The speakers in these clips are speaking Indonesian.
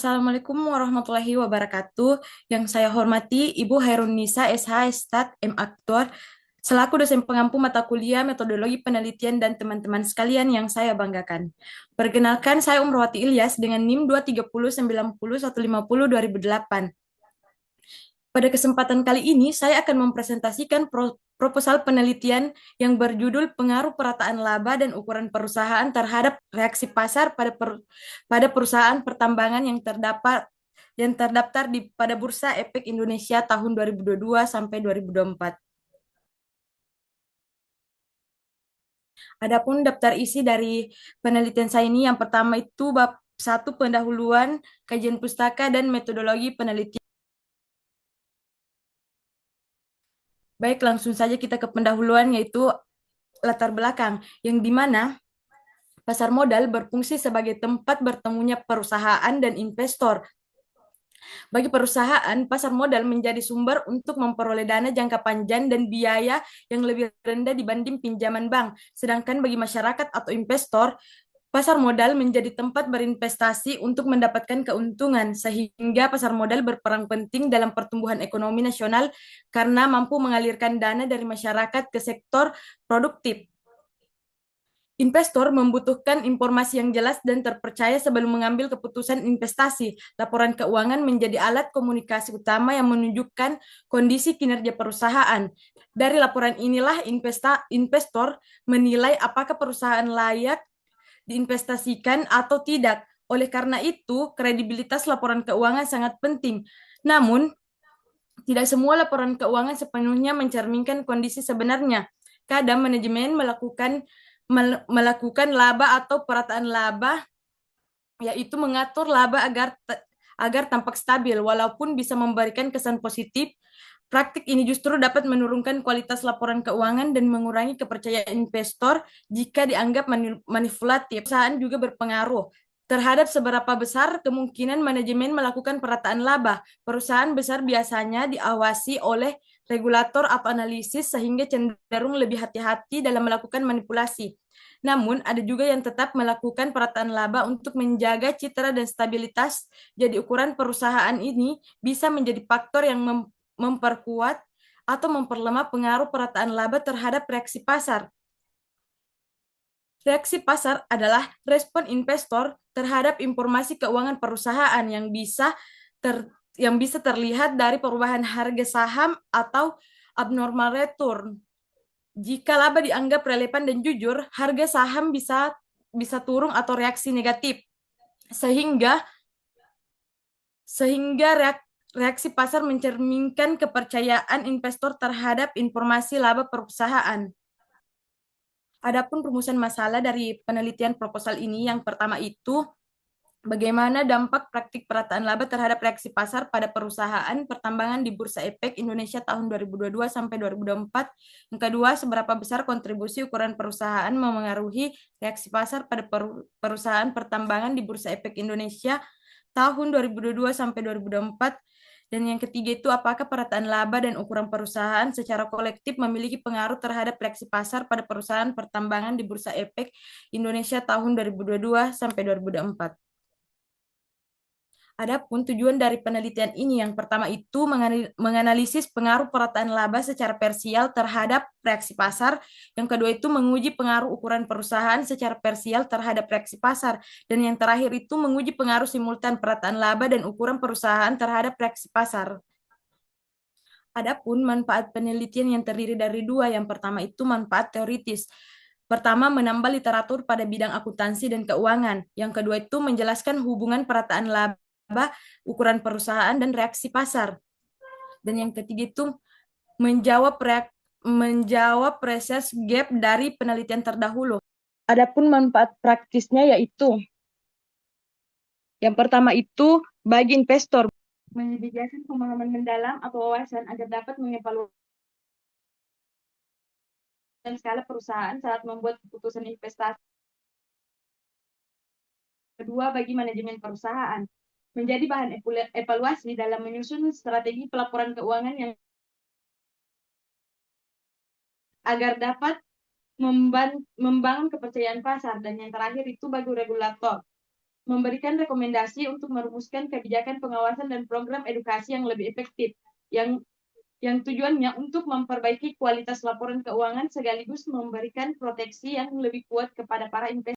Assalamualaikum warahmatullahi wabarakatuh. Yang saya hormati Ibu Hairunisa SH Stat M Aktuar selaku dosen pengampu mata kuliah metodologi penelitian dan teman-teman sekalian yang saya banggakan. Perkenalkan, saya Umrawati Ilyas dengan NIM 230901150 2008. Pada kesempatan kali ini, saya akan mempresentasikan proposal penelitian yang berjudul Pengaruh Perataan Laba dan Ukuran Perusahaan terhadap Reaksi Pasar pada perusahaan pertambangan yang terdaftar pada Bursa Efek Indonesia tahun 2022 sampai 2024. Adapun daftar isi dari penelitian saya ini, yang pertama itu bab 1 pendahuluan, kajian pustaka dan metodologi penelitian. Baik, langsung saja kita ke pendahuluan, yaitu latar belakang, yang dimana pasar modal berfungsi sebagai tempat bertemunya perusahaan dan investor. Bagi perusahaan, pasar modal menjadi sumber untuk memperoleh dana jangka panjang dan biaya yang lebih rendah dibanding pinjaman bank. Sedangkan bagi masyarakat atau investor, pasar modal menjadi tempat berinvestasi untuk mendapatkan keuntungan, sehingga pasar modal berperan penting dalam pertumbuhan ekonomi nasional karena mampu mengalirkan dana dari masyarakat ke sektor produktif. Investor membutuhkan informasi yang jelas dan terpercaya sebelum mengambil keputusan investasi. Laporan keuangan menjadi alat komunikasi utama yang menunjukkan kondisi kinerja perusahaan. Dari laporan inilah investor menilai apakah perusahaan layak diinvestasikan atau tidak. Oleh karena itu, kredibilitas laporan keuangan sangat penting. Namun, tidak semua laporan keuangan sepenuhnya mencerminkan kondisi sebenarnya. Kadang manajemen melakukan laba atau perataan laba, yaitu mengatur laba agar tampak stabil, walaupun bisa memberikan kesan positif. Praktik ini justru dapat menurunkan kualitas laporan keuangan dan mengurangi kepercayaan investor jika dianggap manipulatif. Perusahaan juga berpengaruh terhadap seberapa besar kemungkinan manajemen melakukan perataan laba. Perusahaan besar biasanya diawasi oleh regulator atau analisis sehingga cenderung lebih hati-hati dalam melakukan manipulasi. Namun, ada juga yang tetap melakukan perataan laba untuk menjaga citra dan stabilitas. Jadi, ukuran perusahaan ini bisa menjadi faktor yang memperkuat atau memperlemah pengaruh perataan laba terhadap reaksi pasar. Reaksi pasar adalah respon investor terhadap informasi keuangan perusahaan yang bisa terlihat dari perubahan harga saham atau abnormal return. Jika laba dianggap relevan dan jujur, harga saham bisa turun atau reaksi negatif. Sehingga reaksi pasar mencerminkan kepercayaan investor terhadap informasi laba perusahaan. Adapun rumusan masalah dari penelitian proposal ini, yang pertama itu bagaimana dampak praktik perataan laba terhadap reaksi pasar pada perusahaan pertambangan di Bursa Efek Indonesia tahun 2022 sampai 2024. Yang kedua, seberapa besar kontribusi ukuran perusahaan memengaruhi reaksi pasar pada perusahaan pertambangan di Bursa Efek Indonesia tahun 2022 sampai 2024. Dan yang ketiga itu, apakah perataan laba dan ukuran perusahaan secara kolektif memiliki pengaruh terhadap reaksi pasar pada perusahaan pertambangan di Bursa Efek Indonesia tahun 2022 sampai 2024. Adapun tujuan dari penelitian ini, yang pertama itu menganalisis pengaruh perataan laba secara parsial terhadap reaksi pasar. Yang kedua itu menguji pengaruh ukuran perusahaan secara parsial terhadap reaksi pasar. Dan yang terakhir itu menguji pengaruh simultan perataan laba dan ukuran perusahaan terhadap reaksi pasar. Adapun manfaat penelitian yang terdiri dari dua, yang pertama itu manfaat teoritis. Pertama, menambah literatur pada bidang akuntansi dan keuangan. Yang kedua itu menjelaskan hubungan perataan laba, ukuran perusahaan, dan reaksi pasar. Dan yang ketiga itu menjawab research gap dari penelitian terdahulu. Adapun manfaat praktisnya yaitu yang pertama itu bagi investor menyediakan pemahaman mendalam atau wawasan agar dapat mengevaluasi skala perusahaan saat membuat keputusan investasi. Kedua, bagi manajemen perusahaan menjadi bahan evaluasi dalam menyusun strategi pelaporan keuangan yang agar dapat membangun kepercayaan pasar. Dan yang terakhir itu bagi regulator memberikan rekomendasi untuk merumuskan kebijakan pengawasan dan program edukasi yang lebih efektif, yang tujuannya untuk memperbaiki kualitas laporan keuangan sekaligus memberikan proteksi yang lebih kuat kepada para investor.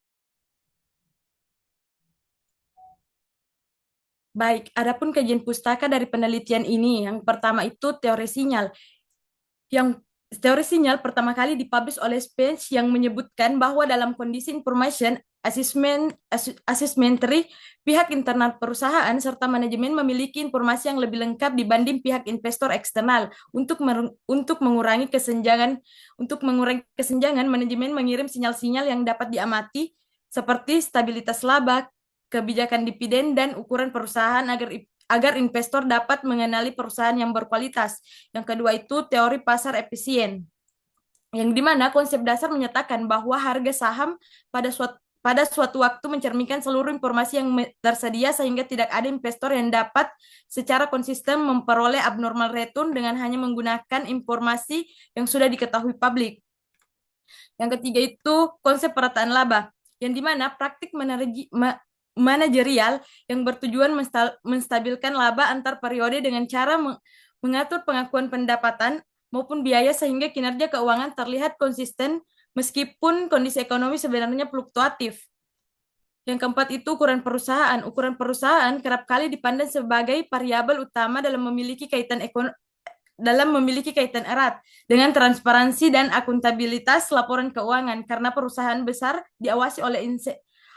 Baik, adapun kajian pustaka dari penelitian ini, yang pertama itu teori sinyal. Yang teori sinyal pertama kali dipublish oleh Spence yang menyebutkan bahwa dalam kondisi information assessmentary, pihak internal perusahaan serta manajemen memiliki informasi yang lebih lengkap dibanding pihak investor eksternal. Untuk mengurangi kesenjangan, manajemen mengirim sinyal-sinyal yang dapat diamati seperti stabilitas laba, kebijakan dividen, dan ukuran perusahaan agar investor dapat mengenali perusahaan yang berkualitas. Yang kedua itu teori pasar efisien, yang dimana konsep dasar menyatakan bahwa harga saham pada suatu waktu mencerminkan seluruh informasi yang tersedia sehingga tidak ada investor yang dapat secara konsisten memperoleh abnormal return dengan hanya menggunakan informasi yang sudah diketahui publik. Yang ketiga itu konsep perataan laba, yang dimana praktik manajerial yang bertujuan menstabilkan laba antar periode dengan cara mengatur pengakuan pendapatan maupun biaya sehingga kinerja keuangan terlihat konsisten meskipun kondisi ekonomi sebenarnya fluktuatif. Yang keempat itu ukuran perusahaan. Ukuran perusahaan kerap kali dipandang sebagai variabel utama dalam memiliki kaitan erat dengan transparansi dan akuntabilitas laporan keuangan karena perusahaan besar diawasi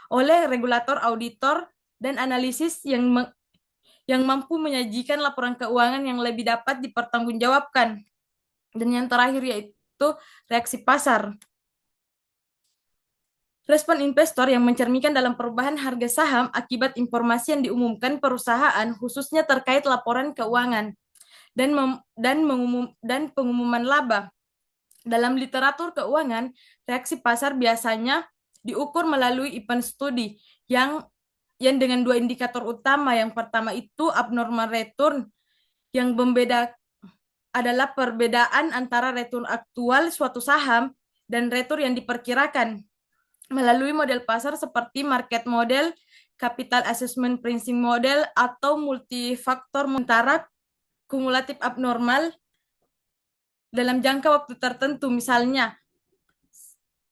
oleh regulator, auditor, dan analisis yang mampu menyajikan laporan keuangan yang lebih dapat dipertanggungjawabkan. Dan yang terakhir yaitu reaksi pasar. Respon investor yang mencerminkan dalam perubahan harga saham akibat informasi yang diumumkan perusahaan khususnya terkait laporan keuangan dan pengumuman laba. Dalam literatur keuangan, reaksi pasar biasanya diukur melalui event study yang dengan dua indikator utama. Yang pertama itu abnormal return, yang membeda adalah perbedaan antara return aktual suatu saham dan return yang diperkirakan melalui model pasar seperti market model, capital assessment pricing model, atau multifaktor antara kumulatif abnormal dalam jangka waktu tertentu, misalnya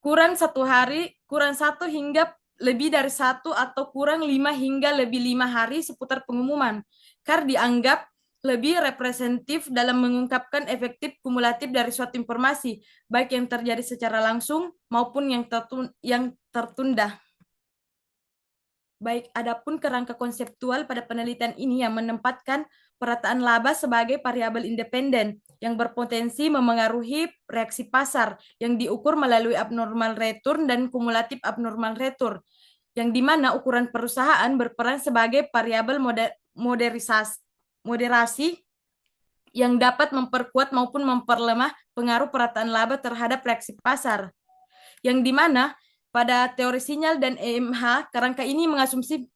kurang 1 hari, kurang 1 hingga lebih dari 1, atau kurang 5 hingga lebih 5 hari seputar pengumuman, karena dianggap lebih representatif dalam mengungkapkan efektif kumulatif dari suatu informasi, baik yang terjadi secara langsung maupun yang tertunda. Baik, adapun kerangka konseptual pada penelitian ini yang menempatkan perataan laba sebagai variabel independen yang berpotensi memengaruhi reaksi pasar yang diukur melalui abnormal return dan kumulatif abnormal return, yang dimana ukuran perusahaan berperan sebagai variabel moderasi yang dapat memperkuat maupun memperlemah pengaruh perataan laba terhadap reaksi pasar, yang dimana pada teori sinyal dan EMH, kerangka ini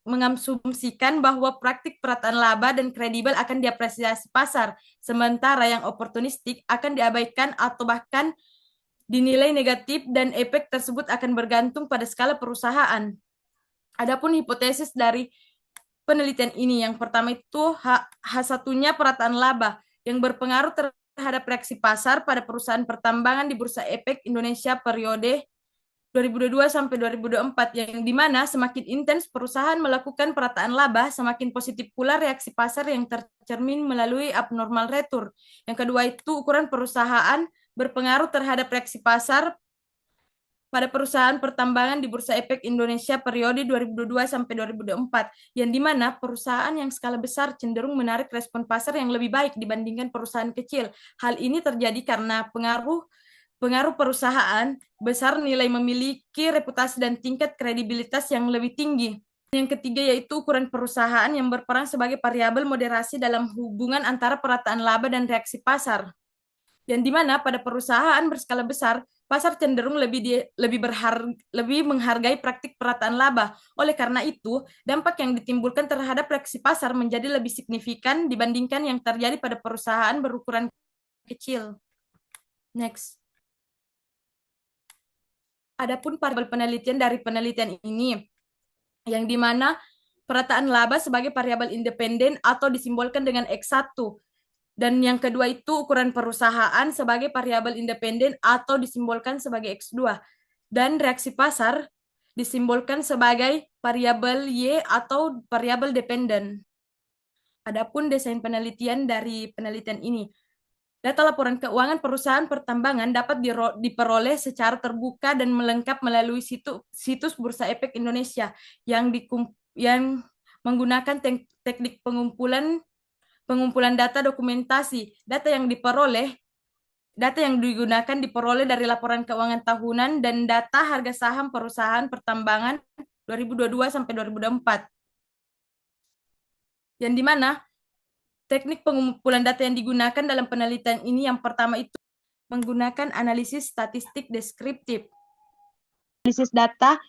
mengasumsikan bahwa praktik perataan laba dan kredibel akan diapresiasi pasar, sementara yang oportunistik akan diabaikan atau bahkan dinilai negatif, dan efek tersebut akan bergantung pada skala perusahaan. Adapun hipotesis dari penelitian ini, yang pertama itu H1-nya perataan laba yang berpengaruh terhadap reaksi pasar pada perusahaan pertambangan di Bursa Efek Indonesia periode 2022 sampai 2024, yang dimana semakin intens perusahaan melakukan perataan laba, semakin positif pula reaksi pasar yang tercermin melalui abnormal return. Yang kedua itu ukuran perusahaan berpengaruh terhadap reaksi pasar pada perusahaan pertambangan di Bursa Efek Indonesia periode 2022 sampai 2024, yang dimana perusahaan yang skala besar cenderung menarik respon pasar yang lebih baik dibandingkan perusahaan kecil. Hal ini terjadi karena pengaruh perusahaan besar nilai memiliki reputasi dan tingkat kredibilitas yang lebih tinggi. Yang ketiga yaitu ukuran perusahaan yang berperan sebagai variabel moderasi dalam hubungan antara perataan laba dan reaksi pasar. Yang dimana pada perusahaan berskala besar, pasar cenderung lebih menghargai praktik perataan laba. Oleh karena itu, dampak yang ditimbulkan terhadap reaksi pasar menjadi lebih signifikan dibandingkan yang terjadi pada perusahaan berukuran kecil. Next. Adapun variabel penelitian dari penelitian ini, yang dimana perataan laba sebagai variabel independen atau disimbolkan dengan X1. Dan yang kedua itu ukuran perusahaan sebagai variabel independen atau disimbolkan sebagai X2. Dan reaksi pasar disimbolkan sebagai variabel Y atau variabel dependen. Adapun desain penelitian dari penelitian ini, data laporan keuangan perusahaan pertambangan dapat diperoleh secara terbuka dan melengkap melalui situs Bursa Efek Indonesia yang menggunakan teknik pengumpulan data dokumentasi. Data yang digunakan diperoleh dari laporan keuangan tahunan dan data harga saham perusahaan pertambangan 2022 sampai 2024. Yang dimana teknik pengumpulan data yang digunakan dalam penelitian ini yang pertama itu menggunakan analisis statistik deskriptif. Analisis data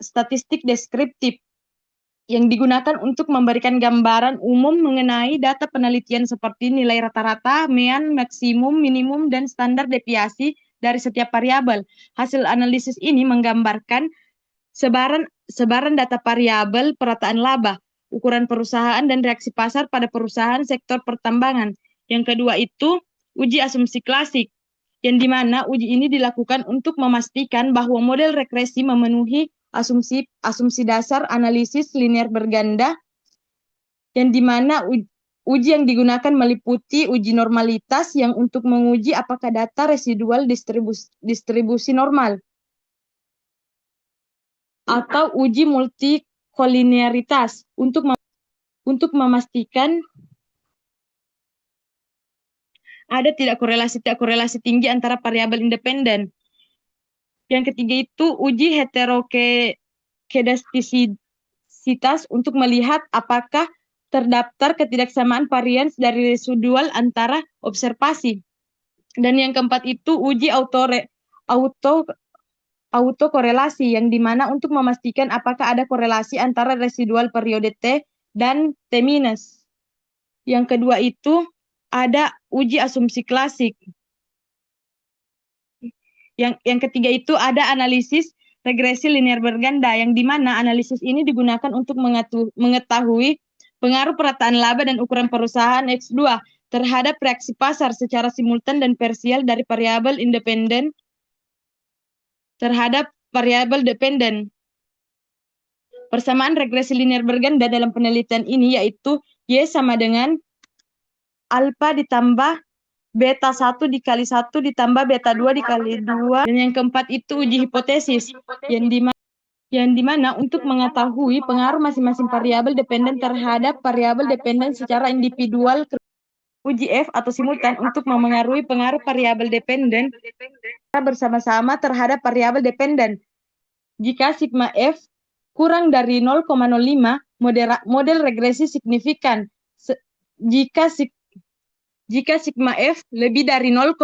statistik deskriptif yang digunakan untuk memberikan gambaran umum mengenai data penelitian seperti nilai rata-rata, mean, maksimum, minimum, dan standar deviasi dari setiap variabel. Hasil analisis ini menggambarkan sebaran data variabel perataan laba, ukuran perusahaan, dan reaksi pasar pada perusahaan sektor pertambangan. Yang kedua itu uji asumsi klasik, yang dimana uji ini dilakukan untuk memastikan bahwa model regresi memenuhi asumsi dasar analisis linear berganda, yang dimana uji yang digunakan meliputi uji normalitas yang untuk menguji apakah data residual distribusi normal, atau uji multikolinearitas untuk memastikan ada tidak korelasi tinggi antara variabel independen. Yang ketiga itu uji heterokedastisitas untuk melihat apakah terdaftar ketidaksamaan varians dari residual antara observasi. Dan yang keempat itu uji autokorelasi, yang dimana untuk memastikan apakah ada korelasi antara residual periode T dan T-. Yang kedua itu ada uji asumsi klasik. Yang ketiga itu ada analisis regresi linear berganda, yang dimana analisis ini digunakan untuk mengetahui pengaruh perataan laba dan ukuran perusahaan X2 terhadap reaksi pasar secara simultan dan parsial dari variabel independen terhadap variabel dependen. Persamaan regresi linear berganda dalam penelitian ini yaitu Y sama dengan alfa ditambah beta 1 dikali 1 ditambah beta 2 dikali 2. Dan yang keempat itu uji hipotesis, yang dimana untuk mengetahui pengaruh masing-masing variabel dependen terhadap variabel dependen secara individual. Uji F atau simultan untuk memengaruhi pengaruh variabel dependen bersama-sama terhadap variabel dependen. Jika sigma F kurang dari 0,05, model regresi signifikan. Jika sigma F lebih dari 0,05,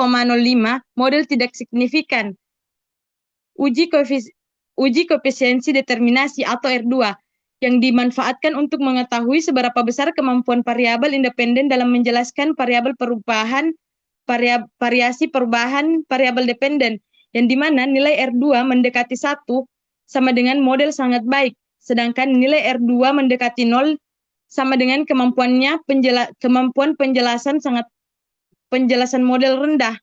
model tidak signifikan. Uji koefisiensi determinasi atau R2 yang dimanfaatkan untuk mengetahui seberapa besar kemampuan variabel independen dalam menjelaskan variasi perubahan variabel dependen, yang dimana nilai R2 mendekati 1 sama dengan model sangat baik, sedangkan nilai R2 mendekati 0 sama dengan kemampuan penjelasan model rendah.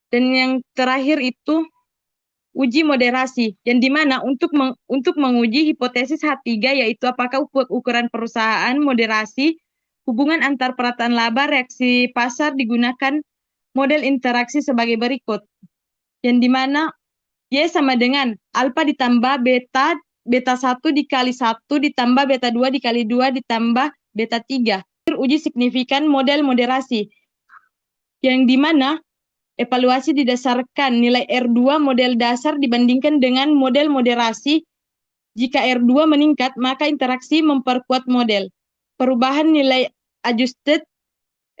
Dan yang terakhir itu uji moderasi, yang dimana untuk menguji hipotesis H3 yaitu apakah ukuran perusahaan moderasi hubungan antar perataan laba reaksi pasar digunakan model interaksi sebagai berikut, yang dimana Y sama dengan alfa ditambah beta 1 dikali 1 ditambah beta 2 dikali 2 ditambah beta 3. Uji signifikan model moderasi, yang dimana evaluasi didasarkan nilai R2 model dasar dibandingkan dengan model moderasi. Jika R2 meningkat, maka interaksi memperkuat model. Perubahan nilai adjusted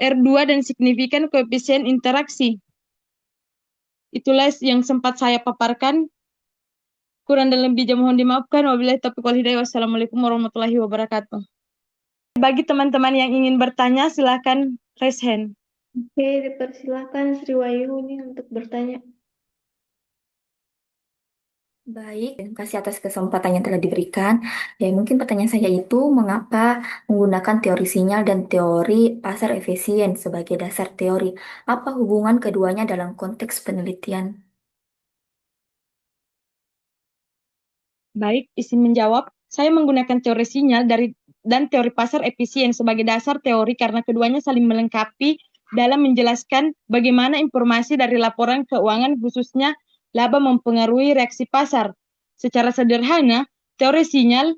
R2 dan signifikan koefisien interaksi. Itulah yang sempat saya paparkan. Kurang dan lebihnya mohon dimaafkan. Wabillahi taufiq wal hidayah. Wassalamualaikum warahmatullahi wabarakatuh. Bagi teman-teman yang ingin bertanya, silakan raise hand. Oke, dipersilakan Sri Wahyuni untuk bertanya. Baik, terima kasih atas kesempatan yang telah diberikan. Ya, mungkin pertanyaan saya itu, mengapa menggunakan teori sinyal dan teori pasar efisien sebagai dasar teori? Apa hubungan keduanya dalam konteks penelitian? Baik, izin menjawab. Saya menggunakan teori sinyal dan teori pasar efisien sebagai dasar teori karena keduanya saling melengkapi dalam menjelaskan bagaimana informasi dari laporan keuangan khususnya laba mempengaruhi reaksi pasar. Secara sederhana, teori sinyal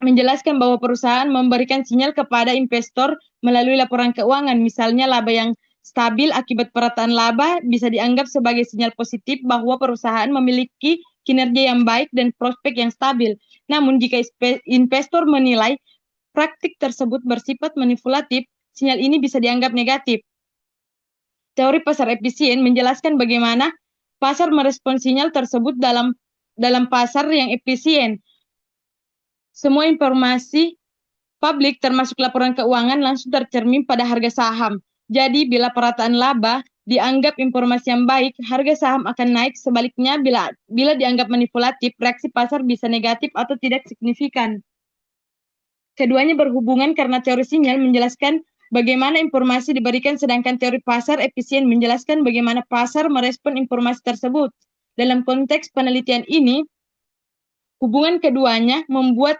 menjelaskan bahwa perusahaan memberikan sinyal kepada investor melalui laporan keuangan, misalnya laba yang stabil akibat perataan laba bisa dianggap sebagai sinyal positif bahwa perusahaan memiliki kinerja yang baik dan prospek yang stabil. Namun, jika investor menilai praktik tersebut bersifat manipulatif, sinyal ini bisa dianggap negatif. Teori pasar efisien menjelaskan bagaimana pasar merespons sinyal tersebut dalam pasar yang efisien. Semua informasi publik termasuk laporan keuangan langsung tercermin pada harga saham. Jadi bila perataan laba dianggap informasi yang baik, harga saham akan naik. Sebaliknya bila dianggap manipulatif, reaksi pasar bisa negatif atau tidak signifikan. Keduanya berhubungan karena teori sinyal menjelaskan bagaimana informasi diberikan sedangkan teori pasar efisien menjelaskan bagaimana pasar merespon informasi tersebut. Dalam konteks penelitian ini, hubungan keduanya membuat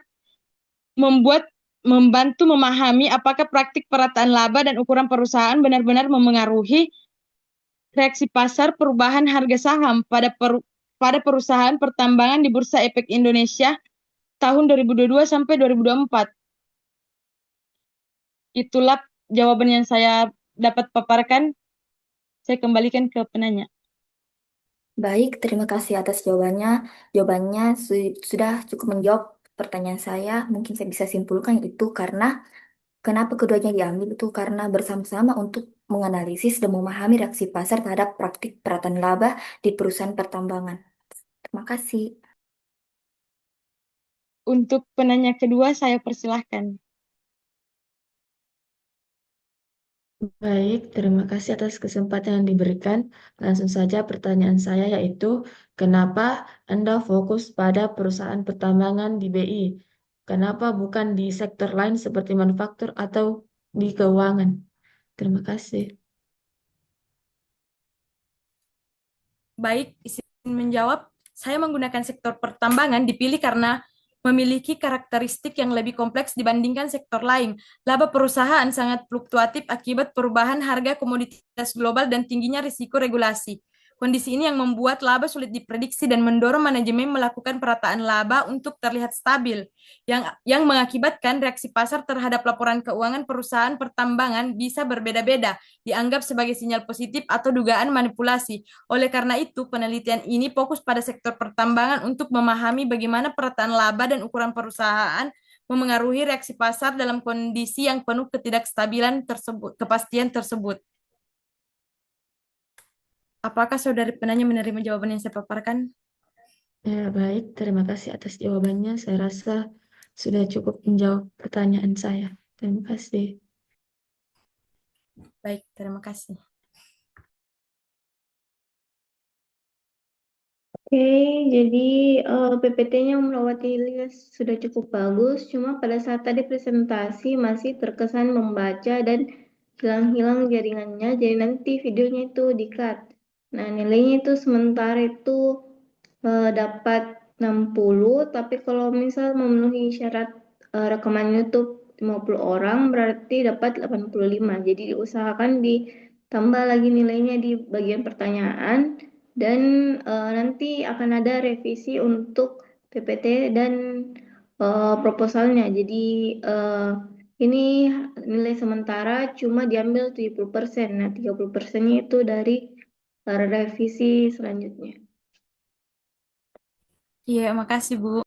membantu memahami apakah praktik perataan laba dan ukuran perusahaan benar-benar memengaruhi reaksi pasar perubahan harga saham pada perusahaan pertambangan di Bursa Efek Indonesia tahun 2022 sampai 2024. Itulah jawaban yang saya dapat paparkan. Saya kembalikan ke penanya. Baik, terima kasih atas jawabannya. Jawabannya sudah cukup menjawab pertanyaan saya. Mungkin saya bisa simpulkan itu karena kenapa keduanya diambil itu karena bersama-sama untuk menganalisis dan memahami reaksi pasar terhadap praktik perataan laba di perusahaan pertambangan. Terima kasih. Untuk penanya kedua, saya persilahkan. Baik, terima kasih atas kesempatan yang diberikan. Langsung saja pertanyaan saya yaitu, kenapa Anda fokus pada perusahaan pertambangan di BI? Kenapa bukan di sektor lain seperti manufaktur atau di keuangan? Terima kasih. Baik, izin menjawab. Saya menggunakan sektor pertambangan dipilih karena memiliki karakteristik yang lebih kompleks dibandingkan sektor lain. Laba perusahaan sangat fluktuatif akibat perubahan harga komoditas global dan tingginya risiko regulasi. Kondisi ini yang membuat laba sulit diprediksi dan mendorong manajemen melakukan perataan laba untuk terlihat stabil, yang mengakibatkan reaksi pasar terhadap laporan keuangan perusahaan pertambangan bisa berbeda-beda, dianggap sebagai sinyal positif atau dugaan manipulasi. Oleh karena itu, penelitian ini fokus pada sektor pertambangan untuk memahami bagaimana perataan laba dan ukuran perusahaan memengaruhi reaksi pasar dalam kondisi yang penuh ketidakstabilan tersebut, kepastian tersebut. Apakah saudari penanya menerima jawaban yang saya paparkan? Ya, baik, terima kasih atas jawabannya. Saya rasa sudah cukup menjawab pertanyaan saya. Terima kasih. Baik, terima kasih. Oke, jadi PPT-nya melewati list sudah cukup bagus, cuma pada saat tadi presentasi masih terkesan membaca dan hilang-hilang jaringannya, jadi nanti videonya itu di-cut. Nah, nilainya itu sementara itu dapat 60, tapi kalau misal memenuhi syarat rekaman YouTube 50 orang berarti dapat 85. Jadi diusahakan ditambah lagi nilainya di bagian pertanyaan dan nanti akan ada revisi untuk PPT dan proposalnya. Jadi ini nilai sementara cuma diambil 70%. Nah, 30%-nya itu dari revisi selanjutnya. Iya, makasih Bu.